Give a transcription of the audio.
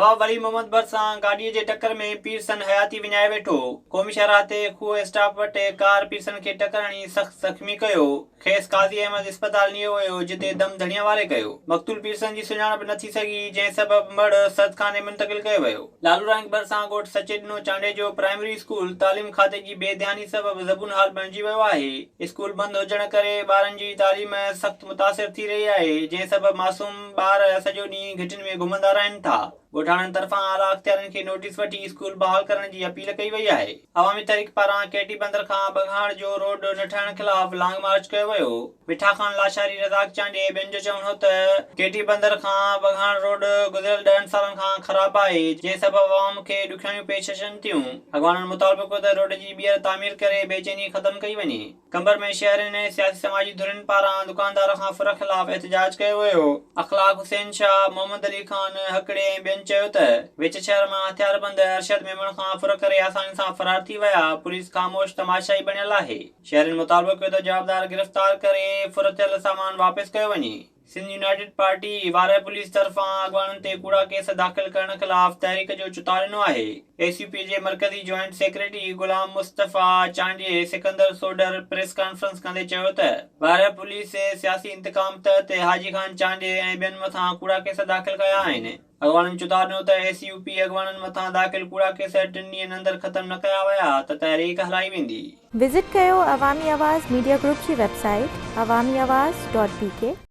नवाब वली मोहम्मद भरिसां गाॾीअ जे टकर में पीरसन हयाती विञाए वेठो। क़ौमी शाहराह ते खूह स्टाफ वटि कार पीरसन खे टकर हणी सख़्त ज़ख़्मी कयो। खेसि काज़ी अहमद इस्पताल नियो वियो जिते दम धणीअ वारे कयो। मक़तूल पीरसन जी सुञाणप न थी सघी जंहिं सबबि मड़ सदखाने मुंतक़िल कयो वियो। लालू रंग भरिसां ॻोठ सचेॾिनो चांडे जो प्राइमरी स्कूल तालीम खाते जी बेध्यानी सबबि ज़बून हाल बणिजी वियो आहे। स्कूल बंदि हुजण करे ॿारनि जी तालीम सख़्त मुतासिर थी रही आहे जंहिं सबबि मासूम ॿार सॼो ॾींहुं घिटियुनि में घुमंदा रहनि था। ॻोठाणनि तरफ़ां आला अख़्तियारनि खे नोटिस वठी स्कूल बहाल करण जी अपील कई वई आहे। अवामी तहरीक पारां केटी बंदर खां बघाण जो रोड न ठहण ख़िलाफ़ लॉन्ग मार्च कयो वियो। मिठा ख़ान लाशारी रज़ाक चांडे ॿियनि जो चवणु हो त केटी बंदर खां बघाण रोड गुज़िरियल 10 सालनि खां ख़राब आहे जंहिं सबबि अवाम खे ॾुखियाणियूं पेश अचनि थियूं। अॻवाननि मुतालबो कयो त रोड जी ॿीहर तामीर करे बेचैनी ख़तम कई वञे। कंबर में शहरनि ऐं सियासी समाजी धुरियुनि पारां दुकानदार खां फुर ख़िलाफ़ एहतजाज कयो वियो। अख़लाक हुसैन शाह, मोहम्मद अली ख़ान हकड़े ऐं ॿियनि चयो त विच शहर मां हथियारबंद अरशद मेमण खां फुर करे आसानी सां फरार थी विया। पुलिस ख़ामोश तमाशाई बणियल आहे। शहरनि मुतालबो कयो त जवाबदार गिरफ़्तार करे फुर थियल सामान वापसि कयो वञे। सिंध यूनाइटेड पार्टी वार पुलिस तरफ़ां अॻवाननि ते कूड़ा केस दाख़िल करण ख़िलाफ़ तहरीक जो चुता ॾिनो आहे। एसीपी जे मरकज़ी जॉइंट सेक्रेटरी गुलाम मुस्तफ़ा चांडे सिकंदर सोडर प्रेस कॉन्फ्रेंस कंदे चयो त वार पुलिस सियासी इंतकाम तहत हाजी खान चांडे ऐं ॿियनि मथां कूड़ा केस दाख़िल कया आहिनि। अॻवाननि चुता ॾिनो त एसीपी अॻवाननि मथां दाख़िल कूड़ा केस 3 ॾींहंनि अंदरि ख़तम न कया विया त तहरीक हलाई वेंदी। विज़िट कयो अवामी आवाज़ मीडिया ग्रुप जी वेबसाइट awamiawaz.pk